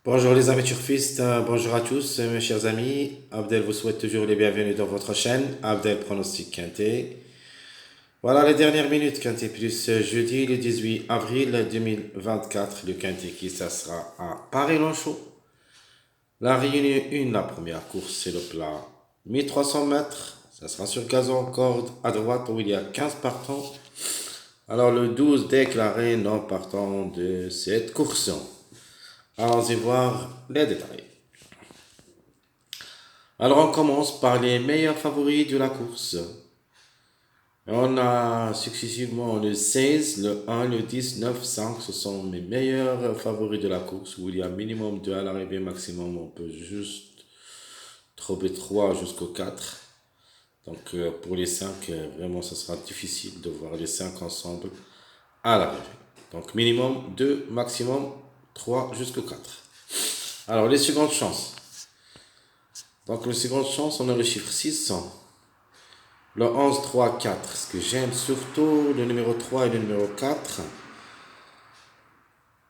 Bonjour les amis turfistes, bonjour à tous mes chers amis. Abdel vous souhaite toujours les bienvenus dans votre chaîne. Abdel Pronostic Quintet. Voilà les dernières minutes Quintet Plus jeudi le 18 avril 2024. Le Quintet qui ça sera à Paris-Longchamp. La réunion 1, la première course, c'est le plat 1300 mètres. Ça sera sur gazon corde à droite où il y a 15 partants. Alors le 12 déclaré non partant de cette course. Allons-y voir les détails. Alors on commence par les meilleurs favoris de la course. On a successivement le 16, le 1, le 10, 9, 5. Ce sont mes meilleurs favoris de la course où il y a minimum 2 à l'arrivée, maximum on peut juste trouver 3 jusqu'au 4. Donc pour les 5, vraiment ça sera difficile de voir les 5 ensemble à l'arrivée. Donc minimum 2, maximum 3 jusqu'au 4. Alors les secondes chances. Donc les secondes chances, on a le chiffre 600. Le 11, 3, 4. Ce que j'aime surtout, le numéro 3 et le numéro 4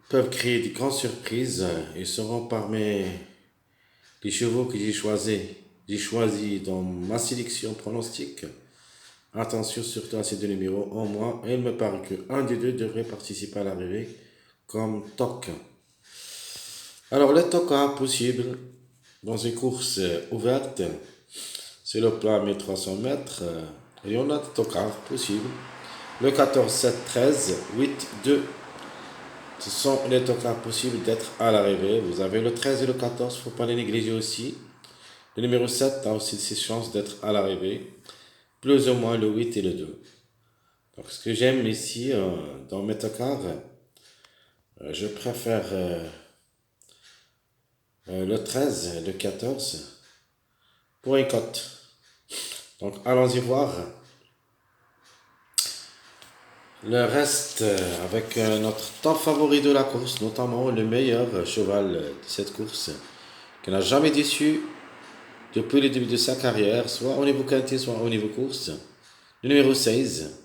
peuvent créer des grandes surprises. Ils seront parmi les chevaux que j'ai choisi dans ma sélection pronostique. Attention surtout à ces deux numéros. Au moins, il me paraît qu'un des deux devrait participer à l'arrivée comme TOC. Alors, le TOC possible dans une course ouverte, c'est le plat 1300 mètres. Et on a des tocards possibles. Le 14, 7, 13, 8, 2. Ce sont les tocards possibles d'être à l'arrivée. Vous avez le 13 et le 14, il ne faut pas les négliger aussi. Le numéro 7 a aussi ses chances d'être à l'arrivée. Plus ou moins le 8 et le 2. Donc ce que j'aime ici dans mes tocards, je préfère le 13 et le 14 pour une cote. Donc allons-y voir le reste avec notre top favori de la course, notamment le meilleur cheval de cette course, qui n'a jamais déçu depuis le début de sa carrière, soit au niveau quintet, soit au niveau course. Le numéro 16,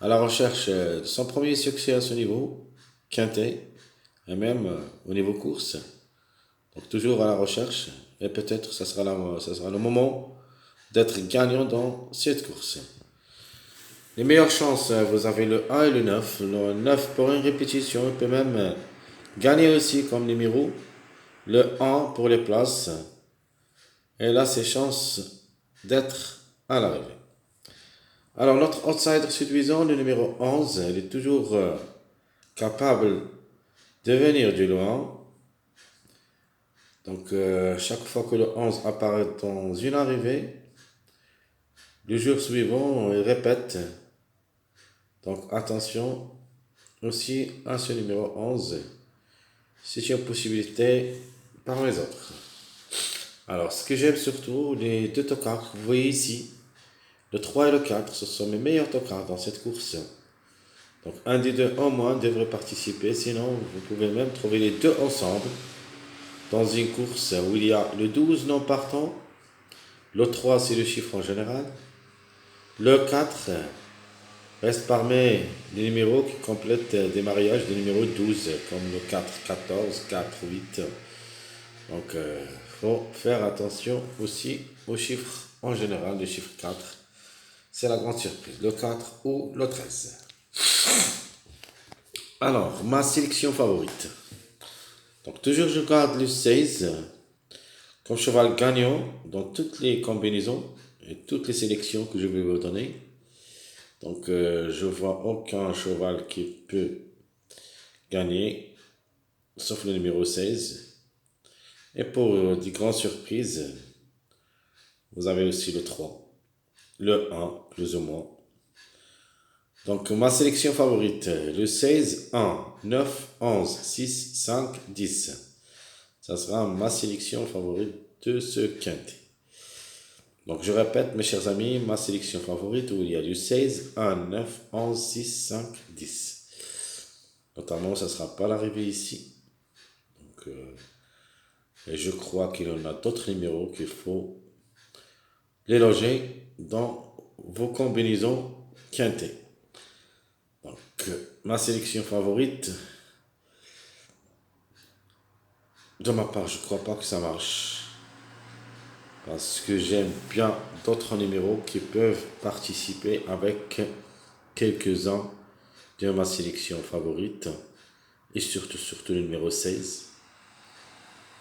à la recherche de son premier succès à ce niveau, quintet, et même au niveau course. Donc toujours à la recherche, et peut-être ça sera le moment d'être gagnant dans cette course. Les meilleures chances, vous avez le 1 et le 9. Le 9 pour une répétition, il peut même gagner aussi comme numéro. Le 1 pour les places. Et là, ses chances d'être à l'arrivée. Alors, notre outsider séduisant, le numéro 11, il est toujours capable de venir du loin. Donc, chaque fois que le 11 apparaît dans une arrivée, le jour suivant, il répète. Donc, attention aussi à ce numéro 11. C'est une possibilité parmi les autres. Alors, ce que j'aime surtout, les deux tocards que vous voyez ici, le 3 et le 4, ce sont mes meilleurs tocards dans cette course. Donc, un des deux au moins devrait participer, sinon vous pouvez même trouver les deux ensemble dans une course où il y a le 12 non partant, le 3 c'est le chiffre en général, le 4 reste parmi les numéros qui complètent des mariages des numéros 12, comme le 4, 14, 4, 8. Donc, faut faire attention aussi aux chiffres en général, le chiffre 4. C'est la grande surprise, le 4 ou le 13. Alors, ma sélection favorite. Donc, toujours je garde le 16 comme cheval gagnant dans toutes les combinaisons et toutes les sélections que je vais vous donner. Donc, je vois aucun cheval qui peut gagner, sauf le numéro 16. Et pour des grandes surprises, vous avez aussi le 3, le 1, plus ou moins. Donc, ma sélection favorite, le 16, 1, 9, 11, 6, 5, 10. Ça sera ma sélection favorite de ce quintet. Donc, je répète, mes chers amis, ma sélection favorite où il y a du 16, 1, 9, 11, 6, 5, 10. Notamment, ça ne sera pas l'arrivée ici. Donc, et je crois qu'il y en a d'autres numéros qu'il faut les loger dans vos combinaisons quintet. Donc, ma sélection favorite, de ma part, je crois pas que ça marche. Parce que j'aime bien d'autres numéros qui peuvent participer avec quelques-uns de ma sélection favorite. Et surtout le numéro 16.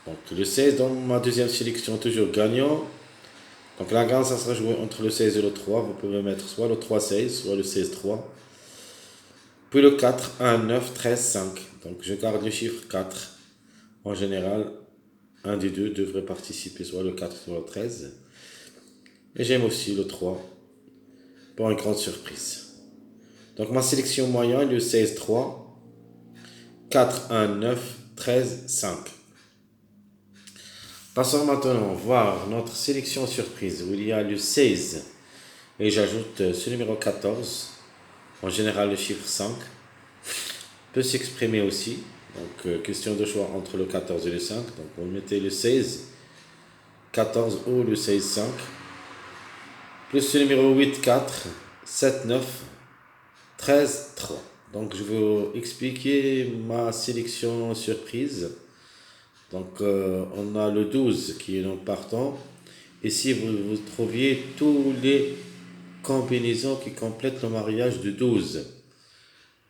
Donc le 16 dans ma deuxième sélection, toujours gagnant. Donc la gagne, ça sera joué entre le 16 et le 3. Vous pouvez mettre soit le 3-16, soit le 16-3. Puis le 4, 1, 9, 13, 5. Donc je garde le chiffre 4. En général, un des deux devrait participer, soit le 4, soit le 13. Et j'aime aussi le 3 pour une grande surprise. Donc ma sélection moyenne, le 16-3, 4, 1, 9, 13, 5. Passons maintenant voir notre sélection surprise où il y a le 16 et j'ajoute ce numéro 14. En général, le chiffre 5 peut s'exprimer aussi. Donc, question de choix entre le 14 et le 5. Donc, vous mettez le 16, 14 ou le 16, 5. Plus ce numéro 8, 4, 7, 9, 13, 3. Donc, je vais vous expliquer ma sélection surprise. Donc, on a le 12 qui est non partant. Ici, vous trouviez tous les combinaisons qui complètent le mariage de 12.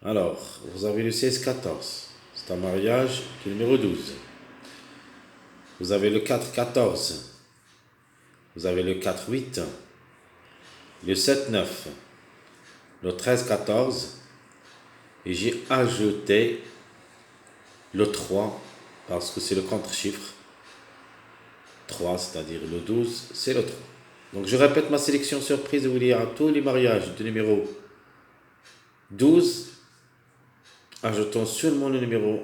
Alors, vous avez le 16-14. C'est un mariage du numéro 12. Vous avez le 4-14. Vous avez le 4-8. Le 7-9. Le 13-14. Et j'ai ajouté le 3 parce que c'est le contre-chiffre. 3, c'est-à-dire le 12, c'est le 3. Donc je répète ma sélection surprise où il y a tous les mariages du numéro 12. Ajoutons seulement le numéro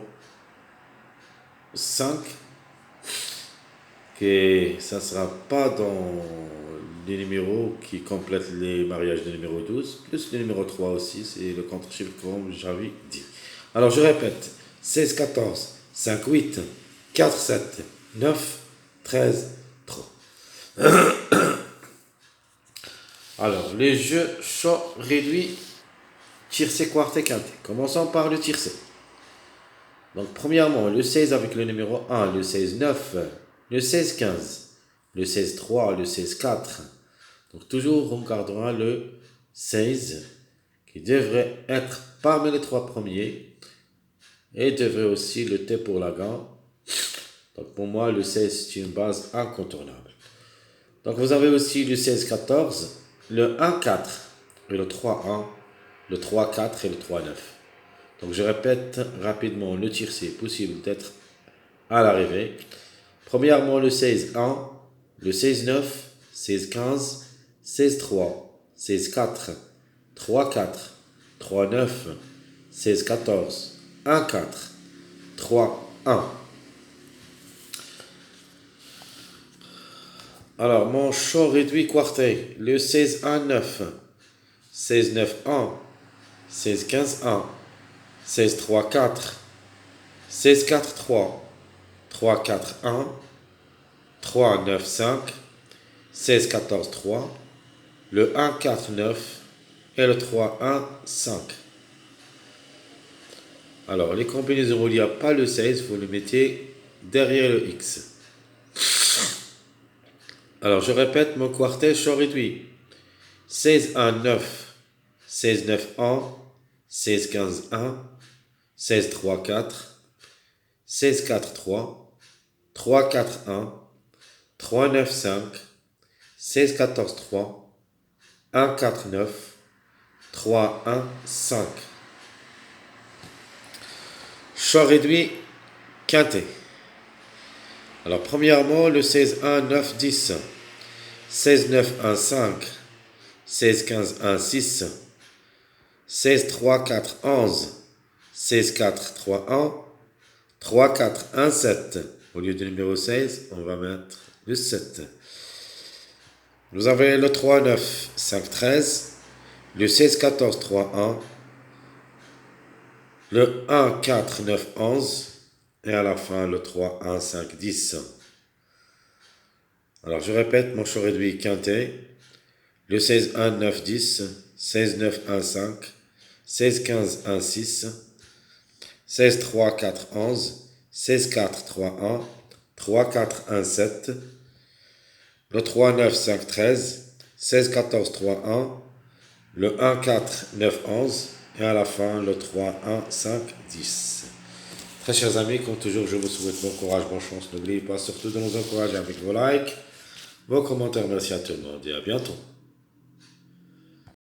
5. Que ça ne sera pas dans les numéros qui complètent les mariages du numéro 12. Plus le numéro 3 aussi, c'est le contre-chiffre comme j'avais dit. Alors je répète. 16, 14, 5, 8, 4, 7, 9, 13, 3. Alors, les jeux chaud réduits, tiercé, quarté, quinté. Commençons par le tiercé. Donc, premièrement, le 16 avec le numéro 1, le 16-9, le 16-15, le 16-3, le 16-4. Donc, toujours, on gardera le 16 qui devrait être parmi les trois premiers et devrait aussi lutter pour la gagne. Donc, pour moi, le 16, c'est une base incontournable. Donc, vous avez aussi le 16-14, le 1-4 et le 3-1, le 3-4 et le 3-9. Donc, je répète rapidement le tiercé possible d'être à l'arrivée. Premièrement, le 16-1, le 16-9, 16-15, 16-3, 16-4, 3-4, 3-9, 16-14, 1-4, 3-1. Alors, mon chaud réduit quarté, le 16-1-9, 16-9-1, 16-15-1, 16-3-4, 16-4-3, 3-4-1, 3-9-5, 16-14-3, le 1-4-9 et le 3-1-5. Alors, les combinaisons où il n'y a pas le 16, vous le mettez derrière le X. Alors, je répète mon quartet chaud réduit. 16-1-9, 16-9-1, 16-15-1, 16-3-4, 16-4-3, 3-4-1, 3-9-5, 16-14-3, 1-4-9, 3-1-5. Choix réduit quinté. Alors, premièrement, le 16-1-9-10, 16-9-1-5, 16-15-1-6, 16-3-4-11, 16-4-3-1, 3-4-1-7. Au lieu du numéro 16, on va mettre le 7. Vous avez le 3-9-5-13, le 16-14-3-1, le 1-4-9-11 et à la fin le 3-1-5-10. Alors je répète mon choix réduit quinté, le 16-1-9-10, 16-9-1-5, 16-15-1-6, 16-3-4-11, 16, 4, 3, 1, 3, 4, 1, 7, le 3, 9, 5, 13, 16, 14, 3, 1, le 1, 4, 9, 11, et à la fin, le 3, 1, 5, 10. Très chers amis, comme toujours, je vous souhaite bon courage, bonne chance. N'oubliez pas surtout de nous encourager avec vos likes, vos commentaires. Merci à tout le monde et à bientôt.